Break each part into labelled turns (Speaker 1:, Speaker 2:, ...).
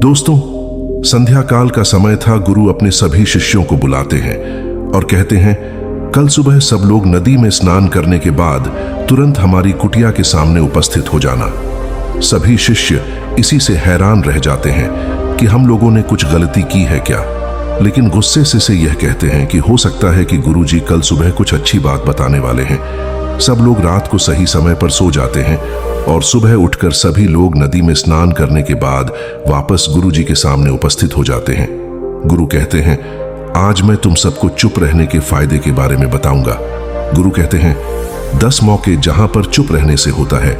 Speaker 1: दोस्तों, संध्या काल का समय था। गुरु अपने सभी शिष्यों को बुलाते हैं और कहते हैं, कल सुबह सब लोग नदी में स्नान करने के बाद तुरंत हमारी कुटिया के सामने उपस्थित हो जाना। सभी शिष्य इसी से हैरान रह जाते हैं कि हम लोगों ने कुछ गलती की है क्या, लेकिन गुस्से से यह कहते हैं कि हो सकता है कि गुरुजी कल सुबह कुछ अच्छी बात बताने वाले हैं। सब लोग रात को सही समय पर सो जाते हैं और सुबह उठकर सभी लोग नदी में स्नान करने के बाद वापस गुरुजी के सामने उपस्थित हो जाते हैं। गुरु कहते हैं, आज मैं तुम सबको चुप रहने के फायदे के बारे में बताऊंगा। गुरु कहते हैं, 10 मौके जहां पर चुप रहने से होता है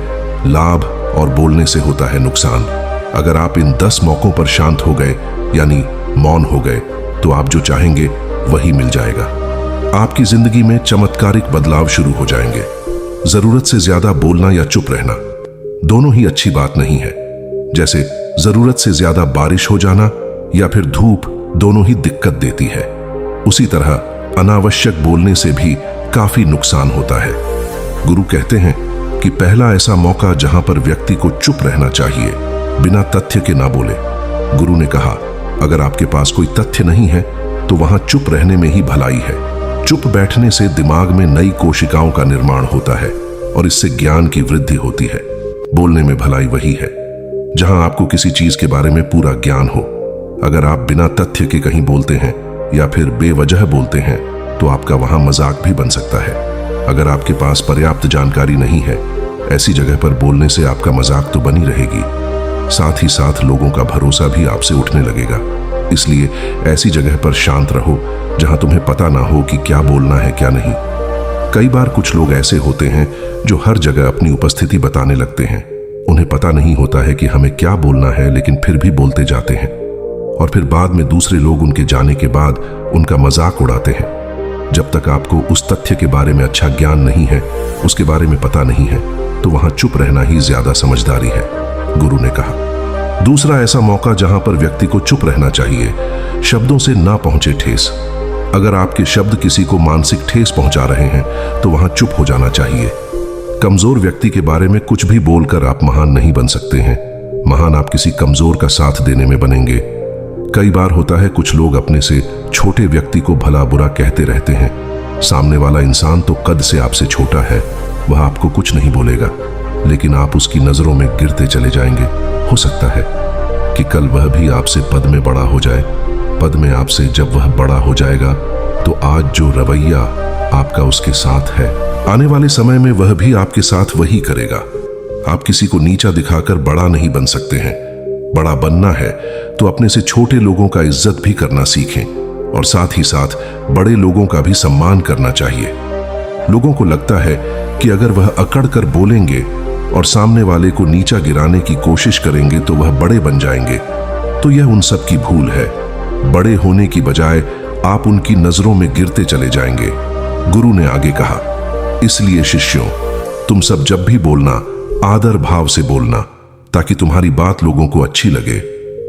Speaker 1: लाभ और बोलने से होता है नुकसान। अगर आप इन 10 मौकों पर शांत हो गए यानी मौन हो गए तो आप जो चाहेंगे वही मिल जाएगा। आपकी जिंदगी में चमत्कारिक बदलाव शुरू हो जाएंगे। जरूरत से ज्यादा बोलना या चुप रहना दोनों ही अच्छी बात नहीं है। जैसे जरूरत से ज्यादा बारिश हो जाना या फिर धूप दोनों ही दिक्कत देती है, उसी तरह अनावश्यक बोलने से भी काफी नुकसान होता है। गुरु कहते हैं कि पहला ऐसा मौका जहां पर व्यक्ति को चुप रहना चाहिए, बिना तथ्य के ना बोले। गुरु ने कहा, अगर आपके पास कोई तथ्य नहीं है तो वहां चुप रहने में ही भलाई है। चुप बैठने से दिमाग में नई कोशिकाओं का निर्माण होता है और इससे ज्ञान की वृद्धि होती है। बोलने में भलाई वही है जहां आपको किसी चीज के बारे में पूरा ज्ञान हो। अगर आप बिना तथ्य के कहीं बोलते हैं या फिर बेवजह बोलते हैं तो आपका वहां मजाक भी बन सकता है। अगर आपके पास पर्याप्त जानकारी नहीं है, ऐसी जगह पर बोलने से आपका मजाक तो बनी रहेगी, साथ ही साथ लोगों का भरोसा भी आपसे उठने लगेगा। इसलिए ऐसी जगह पर शांत रहो जहां तुम्हें पता ना हो कि क्या बोलना है क्या नहीं। कई बार कुछ लोग ऐसे होते हैं जो हर जगह अपनी उपस्थिति बताने लगते हैं। उन्हें पता नहीं होता है कि हमें क्या बोलना है, लेकिन फिर भी बोलते जाते हैं और फिर बाद में दूसरे लोग उनके जाने के बाद उनका मजाक उड़ाते हैं। जब तक आपको उस तथ्य के बारे में अच्छा ज्ञान नहीं है, उसके बारे में पता नहीं है, तो वहां चुप रहना ही ज्यादा समझदारी है, गुरु ने कहा। दूसरा ऐसा मौका जहां पर व्यक्ति को चुप रहना चाहिए, शब्दों से ना पहुंचे ठेस। अगर आपके शब्द किसी को मानसिक ठेस पहुंचा रहे हैं तो वहां चुप हो जाना चाहिए। कमजोर व्यक्ति के बारे में कुछ भी बोलकर आप महान नहीं बन सकते हैं। महान आप किसी कमजोर का साथ देने में बनेंगे। कई बार होता है कुछ लोग अपने से छोटे व्यक्ति को भला बुरा कहते रहते हैं। सामने वाला इंसान तो कद से आपसे छोटा है, वह आपको कुछ नहीं बोलेगा, लेकिन आप उसकी नजरों में गिरते चले जाएंगे। हो सकता है कि कल वह भी आपसे पद में बड़ा हो जाए। पद में आपसे जब वह बड़ा हो जाएगा तो आज जो रवैया आपका उसके साथ है, आने वाले समय में वह भी आपके साथ वही करेगा। आप किसी को नीचा दिखाकर बड़ा नहीं बन सकते हैं। बड़ा बनना है तो अपने से छोटे लोगों का इज्जत भी करना सीखें और साथ ही साथ बड़े लोगों का भी सम्मान करना चाहिए। लोगों को लगता है कि अगर वह अकड़ कर बोलेंगे और सामने वाले को नीचा गिराने की कोशिश करेंगे तो वह बड़े बन जाएंगे, तो यह उन सब की भूल है। बड़े होने की बजाय आप उनकी नजरों में गिरते चले जाएंगे। गुरु ने आगे कहा, इसलिए शिष्यों, तुम सब जब भी बोलना आदर भाव से बोलना, ताकि तुम्हारी बात लोगों को अच्छी लगे।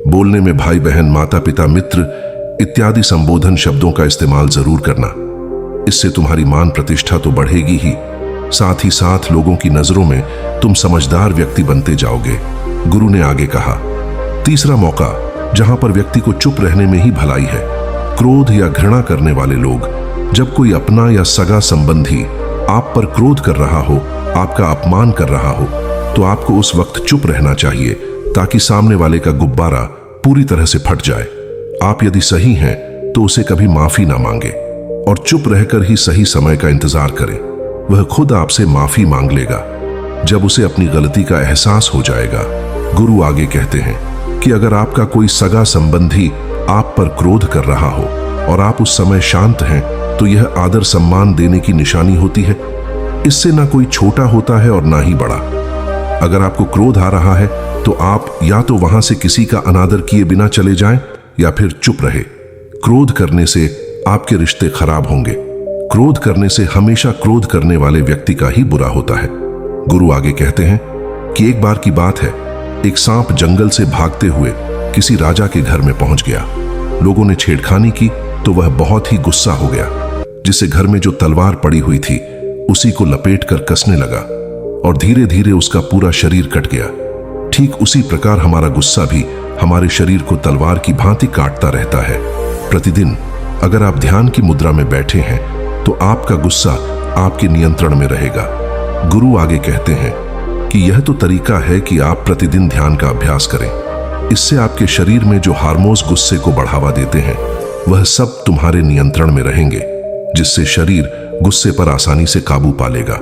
Speaker 1: बोलने में भाई बहन, माता पिता, मित्र इत्यादि संबोधन शब्दों का इस्तेमाल जरूर करना। इससे तुम्हारी मान प्रतिष्ठा तो बढ़ेगी ही, साथ ही साथ लोगों की नजरों में तुम समझदार व्यक्ति बनते जाओगे। गुरु ने आगे कहा, तीसरा मौका जहां पर व्यक्ति को चुप रहने में ही भलाई है, क्रोध या घृणा करने वाले लोग। जब कोई अपना या सगा संबंधी आप पर क्रोध कर रहा हो, आपका अपमान कर रहा हो, तो आपको उस वक्त चुप रहना चाहिए ताकि सामने वाले का गुब्बारा पूरी तरह से फट जाए। आप यदि सही हैं तो उसे कभी माफी ना मांगे और चुप रहकर ही सही समय का इंतजार करें। वह खुद आपसे माफी मांग लेगा जब उसे अपनी गलती का एहसास हो जाएगा। गुरु आगे कहते हैं कि अगर आपका कोई सगा संबंधी आप पर क्रोध कर रहा हो और आप उस समय शांत हैं, तो यह आदर सम्मान देने की निशानी होती है। इससे ना कोई छोटा होता है और ना ही बड़ा। अगर आपको क्रोध आ रहा है तो आप या तो वहां से किसी का अनादर किए बिना चले जाएं या फिर चुप रहे। क्रोध करने से आपके रिश्ते खराब होंगे। क्रोध करने से हमेशा क्रोध करने वाले व्यक्ति का ही बुरा होता है। गुरु आगे कहते हैं कि एक बार की बात है, एक सांप जंगल से भागते हुए किसी राजा के घर में पहुंच गया। लोगों ने छेड़खानी की तो वह बहुत ही गुस्सा हो गया, जिससे घर में जो तलवार पड़ी हुई थी उसी को लपेट कर कसने लगा और धीरे धीरे उसका पूरा शरीर कट गया। ठीक उसी प्रकार हमारा गुस्सा भी हमारे शरीर को तलवार की भांति काटता रहता है। प्रतिदिन अगर आप ध्यान की मुद्रा में बैठे हैं तो आपका गुस्सा आपके नियंत्रण में रहेगा। गुरु आगे कहते हैं कि यह तो तरीका है कि आप प्रतिदिन ध्यान का अभ्यास करें। इससे आपके शरीर में जो हार्मोन्स गुस्से को बढ़ावा देते हैं वह सब तुम्हारे नियंत्रण में रहेंगे, जिससे शरीर गुस्से पर आसानी से काबू पा लेगा।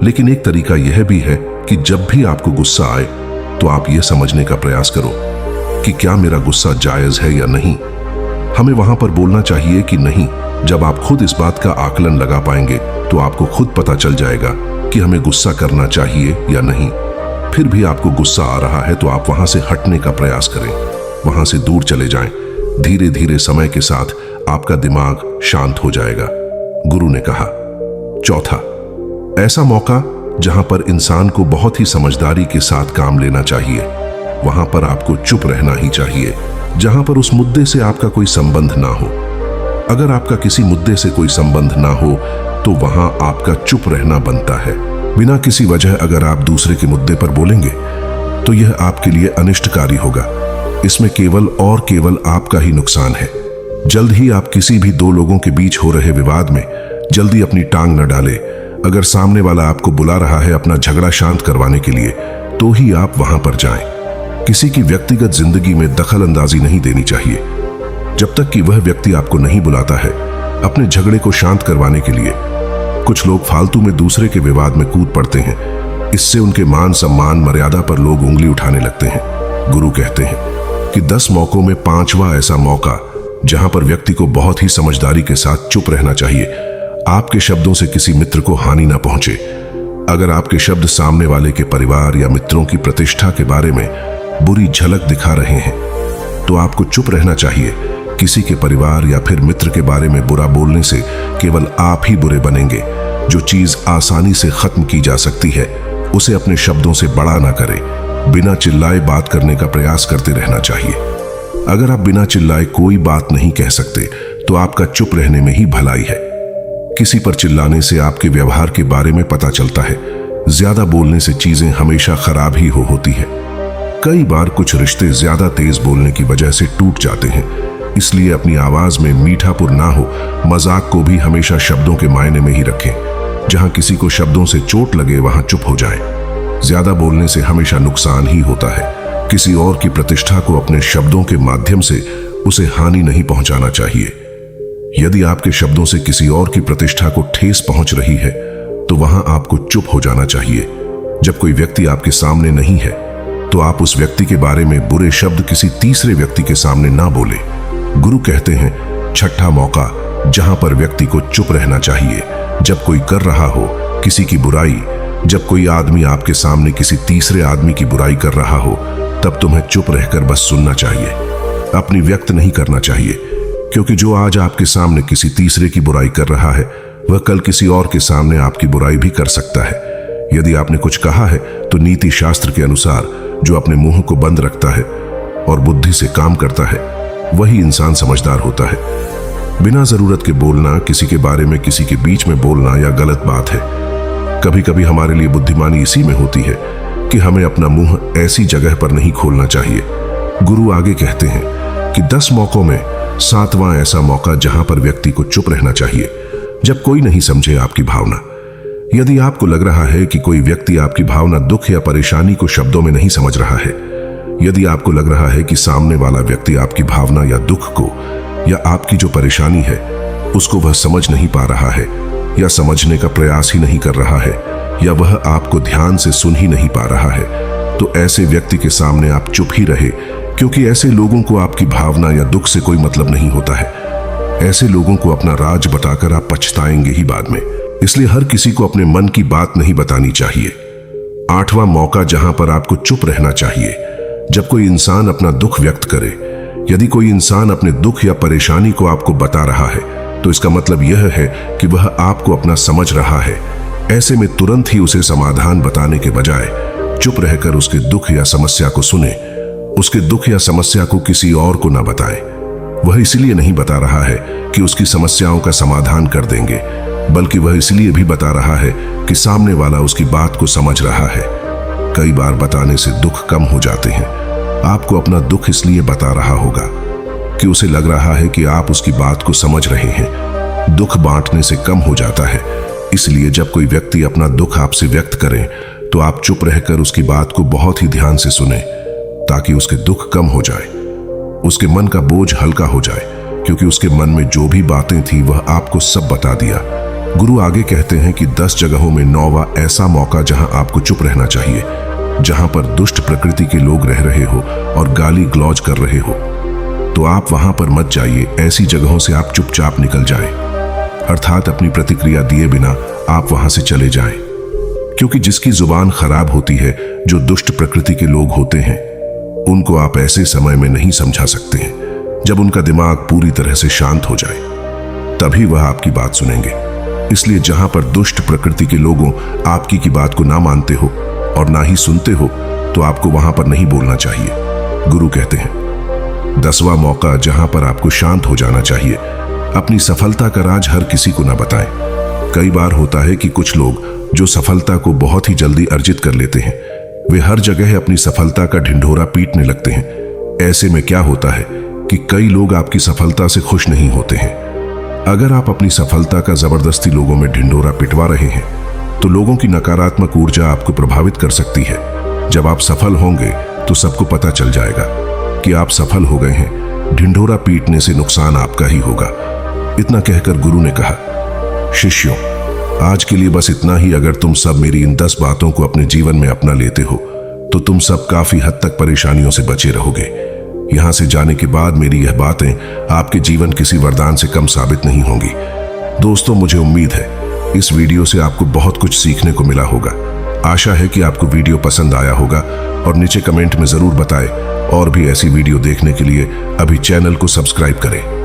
Speaker 1: लेकिन एक तरीका यह भी है कि जब भी आपको गुस्सा आए तो आप यह समझने का प्रयास करो कि क्या मेरा गुस्सा जायज है या नहीं। हमें वहां पर बोलना चाहिए कि नहीं। जब आप खुद इस बात का आकलन लगा पाएंगे तो आपको खुद पता चल जाएगा कि हमें गुस्सा करना चाहिए या नहीं। फिर भी आपको गुस्सा आ रहा है तो आप वहां से हटने का प्रयास करें, वहां से दूर चले जाएं। धीरे धीरे समय के साथ आपका दिमाग शांत हो जाएगा। गुरु ने कहा, चौथा, ऐसा मौका जहां पर इंसान को बहुत ही समझदारी के साथ काम लेना चाहिए, वहां पर आपको चुप रहना ही चाहिए। जहां पर उस मुद्दे से आपका कोई संबंध ना हो। अगर आपका किसी मुद्दे से कोई संबंध ना हो तो वहां आपका चुप रहना बनता है। बिना किसी वजह अगर आप दूसरे के मुद्दे पर बोलेंगे तो यह आपके लिए अनिष्टकारी होगा। इसमें केवल और केवल आपका ही नुकसान है। जल्द ही आप किसी भी दो लोगों के बीच हो रहे विवाद में जल्दी अपनी टांग न डालें। अगर सामने वाला आपको बुला रहा है अपना झगड़ा शांत करवाने के लिए तो ही आप वहां पर जाएं। किसी की व्यक्तिगत जिंदगी में दखल अंदाजी नहीं देनी चाहिए। जब तक कि वह व्यक्ति आपको नहीं बुलाता है अपने झगड़े को शांत करवाने के लिए। कुछ लोग फालतू में दूसरे के विवाद में कूद पड़ते हैं। इससे उनके मान सम्मान मर्यादा पर लोग उंगली उठाने लगते हैं। गुरु कहते हैं कि 10 मौकों में 5वां ऐसा मौका जहां पर व्यक्ति को बहुत ही समझदारी के साथ चुप रहना चाहिए। आपके शब्दों से किसी मित्र को हानि ना पहुंचे। अगर आपके शब्द सामने वाले के परिवार या मित्रों की प्रतिष्ठा के बारे में बुरी झलक दिखा रहे हैं तो आपको चुप रहना चाहिए। किसी के परिवार या फिर मित्र के बारे में बुरा बोलने से केवल आप ही बुरे बनेंगे। जो चीज आसानी से खत्म की जा सकती है उसे अपने शब्दों से बड़ा ना करें। बिना चिल्लाए बात करने का प्रयास करते रहना चाहिए। अगर आप बिना चिल्लाए कोई बात नहीं कह सकते तो आपका चुप रहने में ही भलाई है। किसी पर चिल्लाने से आपके व्यवहार के बारे में पता चलता है। ज्यादा बोलने से चीजें हमेशा खराब ही होती है। कई बार कुछ रिश्ते ज्यादा तेज बोलने की वजह से टूट जाते हैं। इसलिए अपनी आवाज में मीठापुर ना हो। मजाक को भी हमेशा शब्दों के मायने में ही रखें। जहां किसी को शब्दों से चोट लगे वहां चुप हो जाएं। ज्यादा बोलने से हमेशा नुकसान ही होता है। किसी और की प्रतिष्ठा को अपने शब्दों के माध्यम से उसे हानि नहीं पहुंचाना चाहिए। यदि आपके शब्दों से किसी और की प्रतिष्ठा को ठेस पहुंच रही है तो वहां आपको चुप हो जाना चाहिए। जब कोई व्यक्ति आपके सामने नहीं है तो आप उस व्यक्ति के बारे में बुरे शब्द किसी तीसरे व्यक्ति के सामने ना बोले। गुरु कहते हैं, छठा मौका जहां पर व्यक्ति को चुप रहना चाहिए, जब कोई कर रहा हो किसी की बुराई। जब कोई आदमी आपके सामने किसी तीसरे आदमी की बुराई कर रहा हो तब तुम्हें चुप रहकर बस सुनना चाहिए, अपनी व्यक्त नहीं करना चाहिए। क्योंकि जो आज आपके सामने किसी तीसरे की बुराई कर रहा है वह कल किसी और के सामने आपकी बुराई भी कर सकता है। यदि आपने कुछ कहा है तो नीति शास्त्र के अनुसार जो अपने मुंह को बंद रखता है और बुद्धि से काम करता है वही इंसान समझदार होता है। बिना जरूरत के बोलना, किसी के बारे में किसी के बीच में बोलना या गलत बात है। कभी कभी हमारे लिए बुद्धिमानी इसी में होती है कि हमें अपना मुंह ऐसी जगह पर नहीं खोलना चाहिए। गुरु आगे कहते हैं कि 10 मौकों में 7वां ऐसा मौका जहां पर व्यक्ति को चुप रहना चाहिए, जब कोई नहीं समझे आपकी भावना। यदि आपको लग रहा है कि कोई व्यक्ति आपकी भावना, दुख या परेशानी को शब्दों में नहीं समझ रहा है, यदि आपको लग रहा है कि सामने वाला व्यक्ति आपकी भावना या दुख को या आपकी जो परेशानी है उसको वह समझ नहीं पा रहा है या समझने का प्रयास ही नहीं कर रहा है या वह आपको ध्यान से सुन ही नहीं पा रहा है, तो ऐसे व्यक्ति के सामने आप चुप ही रहे। क्योंकि ऐसे लोगों को आपकी भावना या दुख से कोई मतलब नहीं होता है। ऐसे लोगों को अपना राज बताकर आप पछताएंगे ही बाद में। इसलिए हर किसी को अपने मन की बात नहीं बतानी चाहिए। 8वां मौका जहां पर आपको चुप रहना चाहिए, जब कोई इंसान अपना दुख व्यक्त करे। यदि कोई इंसान अपने दुख या परेशानी को आपको बता रहा है तो इसका मतलब यह है कि वह आपको अपना समझ रहा है। ऐसे में तुरंत ही उसे समाधान बताने के बजाय चुप रहकर उसके दुख या समस्या को सुने। उसके दुख या समस्या को किसी और को ना बताएं। वह इसलिए नहीं बता रहा है कि उसकी समस्याओं का समाधान कर देंगे, बल्कि वह इसलिए भी बता रहा है कि सामने वाला उसकी बात को समझ रहा है। कई बार बताने से दुख कम हो जाते हैं, आपको अपना दुख इसलिए बता रहा होगा कि उसे लग रहा है कि आप उसकी बात को समझ रहे हैं। दुख बांटने से कम हो जाता है, इसलिए जब कोई व्यक्ति अपना दुख आपसे व्यक्त करे तो आप चुप रहकर उसकी बात को बहुत ही ध्यान से सुने, ताकि उसके दुख कम हो जाए, उसके मन का बोझ हल्का हो जाए, क्योंकि उसके मन में जो भी बातें थी वह आपको सब बता दिया। गुरु आगे कहते हैं कि 10 जगहों में 9वां ऐसा मौका जहां आपको चुप रहना चाहिए, जहां पर दुष्ट प्रकृति के लोग रह रहे हो और गाली ग्लौज कर रहे हो, तो आप वहां पर मत जाइए। ऐसी जगहों से आप चुपचाप निकल जाएं, अर्थात अपनी प्रतिक्रिया दिए बिना आप वहां से चले जाएं, क्योंकि जिसकी जुबान खराब होती है, जो दुष्ट प्रकृति के लोग होते हैं, उनको आप ऐसे समय में नहीं समझा सकते हैं जब उनका दिमाग पूरी तरह से शांत हो जाए, तभी वह आपकी बात सुनेंगे। इसलिए जहां पर दुष्ट प्रकृति के लोगों आपकी की बात को ना मानते हो और ना ही सुनते हो, तो आपको वहां पर नहीं बोलना चाहिए। गुरु कहते हैं 10वां मौका जहां पर आपको शांत हो जाना चाहिए। अपनी सफलता का राज हर किसी को ना बताएं। कई बार होता है कि कुछ लोग जो सफलता को बहुत ही जल्दी अर्जित कर लेते हैं, वे हर जगह अपनी सफलता का ढिंढोरा पीटने लगते हैं। ऐसे में क्या होता है कि कई लोग आपकी सफलता से खुश नहीं होते हैं। अगर आप अपनी सफलता का जबरदस्ती लोगों में ढिंढोरा पिटवा रहे हैं, तो लोगों की नकारात्मक ऊर्जा आपको प्रभावित कर सकती है। जब आप सफल होंगे तो सबको पता चल जाएगा कि आप सफल हो गए हैं। ढिंढोरा पीटने से नुकसान आपका ही होगा। इतना कहकर गुरु ने कहा, शिष्यों, आज के लिए बस इतना ही। अगर तुम सब मेरी इन 10 बातों को अपने जीवन में अपना लेते हो, तो तुम सब काफी हद तक परेशानियों से बचे रहोगे। यहां से जाने के बाद मेरी यह बातें आपके जीवन किसी वरदान से कम साबित नहीं होंगी। दोस्तों, मुझे उम्मीद है इस वीडियो से आपको बहुत कुछ सीखने को मिला होगा। आशा है कि आपको वीडियो पसंद आया होगा, और नीचे कमेंट में जरूर बताएं। और भी ऐसी वीडियो देखने के लिए अभी चैनल को सब्सक्राइब करें।